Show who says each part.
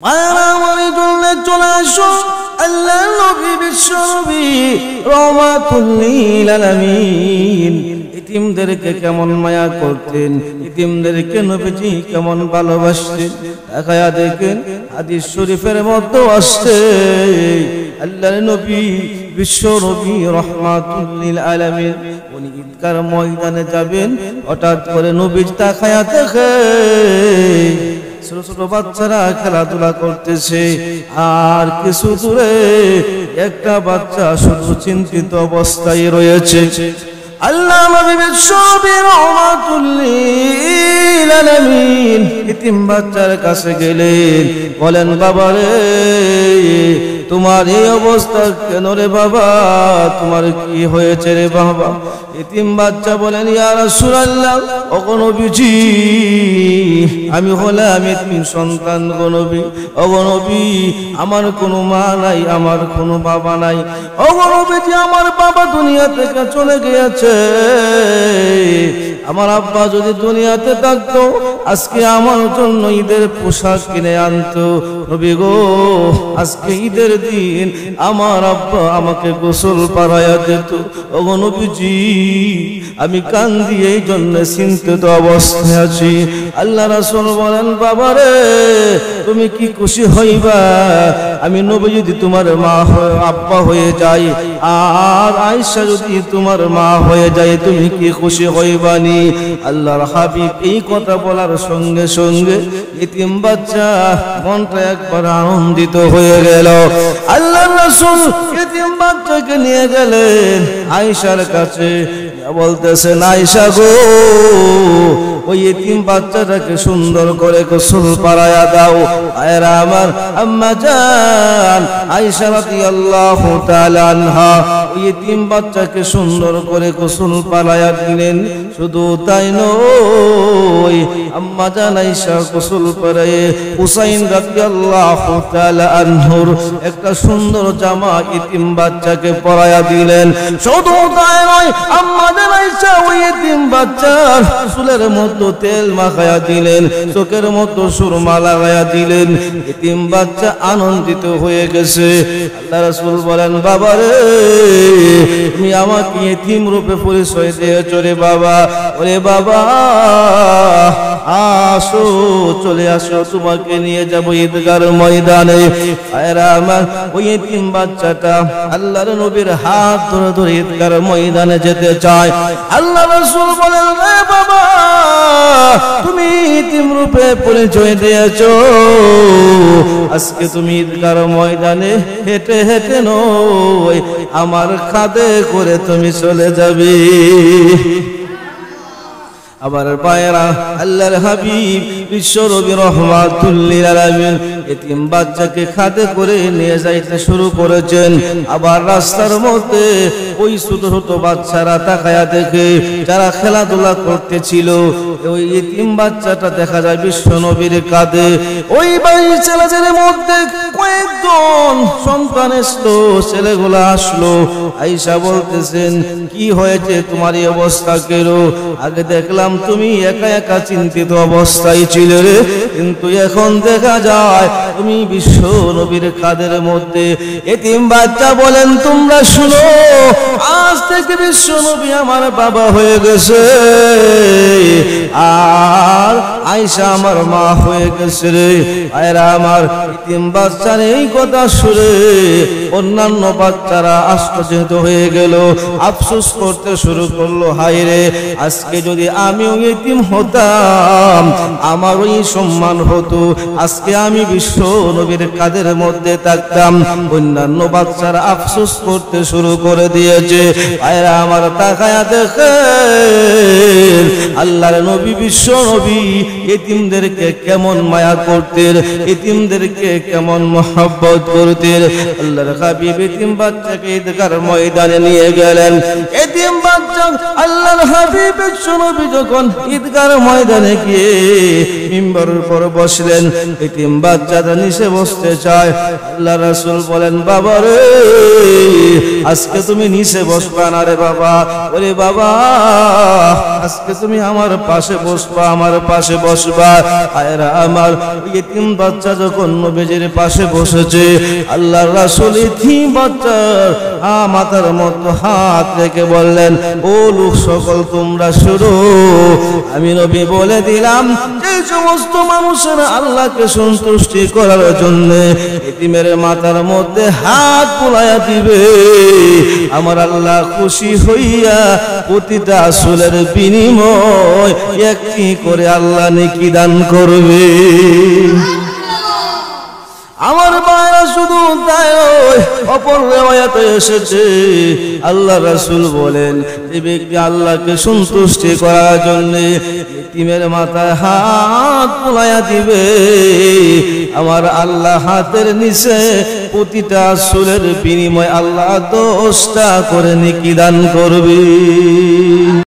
Speaker 1: আমার জন্য চলে আসো আল্লাহ নবী বিশ্ব নবী রহমাতুল লিল আলামিন। ইতিমদেরকে কেমন মায়া করতেন, ইতিমদেরকে নবীজি কেমন ভালোবাসতেন। তাকায়া দেখেন হাদিস শরীফের মধ্যে আসছে আল্লাহর নবী বিশ্ব নবী রহমাতুল লিল আলামিন উনি ঈদগার ময়দানে যাবেন, হঠাৎ করে নবীজি তাকায়া দেখে ছোট ছোট বাচ্চারা খেলাধুলা করতেছে, আর কিছু দূরে একটা বাচ্চা শুধু চিন্তিত অবস্থায় রয়েছে। আল্লাহ নবী বিশ্ব নবী রহমাতুল লিল আলামিন ইতিম বাচ্চার কাছে গেলেন, বলেন বাবা রে তোমার এই অবস্থা কেন রে বাবা, তোমার কি হয়েছে রে বাবা? ইতিম বাচ্চা বলেন ইয়া রাসূলুল্লাহ, ওগো নবীজি আমি হলাম ইতিম সন্তান গো নবী। ওগো নবী আমার কোনো মা নাই, আমার কোনো বাবা নাই। ওগো নবীজি আমার বাবা দুনিয়া থেকে চলে গিয়েছে, আমার আব্বা যদি দুনিয়াতে থাকতো আজকে আমার জন্য ঈদের পোশাক কিনে আনতো। নবী গো আজকে ঈদের দিন আমার আব্বা আমাকে গোসল পাড়াইয়া দিত। ওগো নবীজি আমি কান্দি এই জন্য চিন্তিত অবস্থায় আছি। আল্লাহ রাসূল বলেন বাবা রে তুমি কি খুশি হইবা আমি নবী যদি তোমার মা আব্বা হয়ে যাই, আর আয়েশা যদি তোমার মা হয়ে যায়, তুমি কি খুশি হইবানি? আল্লাহর হাবিব এই কথা বলার সঙ্গে সঙ্গে ইতিম বাচ্চা মনটা একবার আনন্দিত হয়ে গেল। আল্লাহর রাসূল ইতিম বাচ্চাকে নিয়ে গেলেন আয়েশার কাছে, বলতেছেন আয়েশা গো ওই ইতিম বাচ্চাটাকে সুন্দর করে গোসল পাড়ায়া দাও। আয়েরা আমার আম্মা জান আয়েশা রাদিয়াল্লাহু তাআলা আনহা ওই ইতিম বাচ্চাকে সুন্দর করে গোসল পাড়ায়া দিলেন। শুধু তাই নয়, আম্মা জান আয়েশা গোসল পাড়ায়ে হুসাইন রাদিয়াল্লাহু তাআলা আনহুর একটা সুন্দর জামা ইতিম বাচ্চাকে পরায়া দিলেন। শুধু তাই নয়, আম্মা জান আয়েশা ওই ইতিম বাচ্চার চুলের মধ্যে তেল মাখায়া দিলেন, চোখের মধ্যে সুরমা লাগায়া দিলেন। ইতিম বাচ্চা আনন্দিত হয়ে গেছে। আল্লাহ রাসূল বলেন বাবা রে তুমি আমাকে ইতিম রূপে পরিচয় দিয়েছ রে বাবা। ওরে বাবা আসো চলে আসো, তোমাকে নিয়ে যাব ঈদগার ময়দানে। আয়রা আমার ওই ইতিম বাচ্চাটা আল্লাহর নবীর হাত ধরে ধরে ঈদগার ময়দানে যেতে চায়। আল্লাহ রাসূল বলেন রে বাবা তুমি ইতিম রূপে পরিচয় দিয়েছ, আজকে তুমি ঈদগার ময়দানে হেঁটে হেঁটে নয় আমার কাঁধে করে তুমি চলে যাবে। আবার পায়রা আল্লাহর হাবিব বিশ্ব নবী রহমাতুল লিল আলামিন এতিম বাচ্চাকে খাতে করে নিয়ে যাইতে শুরু করেছেন। আবার রাস্তার মধ্যে ওই ছোট ছোট বাচ্চারা তাকায়া দেখে যারা খেলাধুলা করতেছিল, ওই এতিম বাচ্চাটা দেখা যায় বিশ্ব নবীর কাঁধে। ওই বাড়ির ছেলেদের মধ্যে কয়েকজন সন্তান আসলো, ছেলেগুলা আসলো, আয়েশা বলতেছেন কি হয়েছে তোমার এই অবস্থা কেন? আগে দেখলাম তুমি একা একা চিন্তিত অবস্থায় ছিলে রে, কিন্তু এখন দেখা যায় তুমি বিশ্ব নবীর কাঁধের মধ্যে। এতিম বাচ্চা বলেন তোমরা শুনো, আজ থেকে বিশ্ব নবী আমার বাবা হয়ে গেছে, আর আয়েশা আমার মা হয়ে গেছে রে। আয়রা আমার এতিম বাচ্চার এই কথা শুনে অন্যান্য বাচ্চারা আশ্চর্য হয়ে গেল, আফসোস করতে শুরু করলো হায় রে আজকে যদি আমিও এতিম হতাম আমার ওই সম্মান হতো, আজকে আমি বিশ্ব নবীর কাঁধের মধ্যে থাকতাম। অন্যান্য বাচ্চারা আফসোস করতে শুরু করে দিয়েছে। আয়রা আমার তাকায়া দেখে আল্লাহর নবী বিশ্ব নবী এতিমদেরকে কেমন মায়া করতেন, এতিমদেরকে কেমন মহব্বত করতেন। আল্লাহর হাবিব এতিম বাচ্চাকে ঈদগার ময়দানে নিয়ে গেলেন। এতিম বাচ্চা আল্লাহর হাবিব বিশ্ব নবী যখন ঈদগার ময়দানে গিয়ে মিম্বরের উপর বসলেন, এতিম বাচ্চা সাজ্জাদা নিচে বসতে চায়, আল্লাহ রাসূল বলেন বাবা রে আজকে তুমি নিচে বসবা না রে বাবা, ওরে বাবা আজকে তুমি আমার পাশে বসবা, আমার পাশে বসবা। আয়রা আমার ইতিম বাচ্চা যখন নবীজির পাশে বসেছে, আল্লাহর রাসূল ইতিম বাচ্চার মাথার মতো হাত রেখে বললেন ও লোক সকল তোমরা শুনো, আমি নবী বলে দিলাম যে সমস্ত মানুষেরা আল্লাহকে সন্তুষ্টি করার জন্য ইতিমের মাথার মধ্যে হাত বুলাইয়া দিবে, আমার আল্লাহ খুশি হইয়া প্রতিটা আসলের বিনিময় একটি করে আল্লাহ নেকি দান করবে। আমার ভাইরা শুধু তাই নয়, অপর রিওয়ায়াতে এসেছে আল্লাহ রাসূল বলেন যে ব্যক্তি আল্লাহকে সন্তুষ্টি করার জন্য ইতিমের মাথায় হাত বুলাইয়া দিবে, আমার আল্লাহ হাতের নিচে প্রতিটা আসলের বিনিময় আল্লাহ 10টা করে নেকি দান করবে।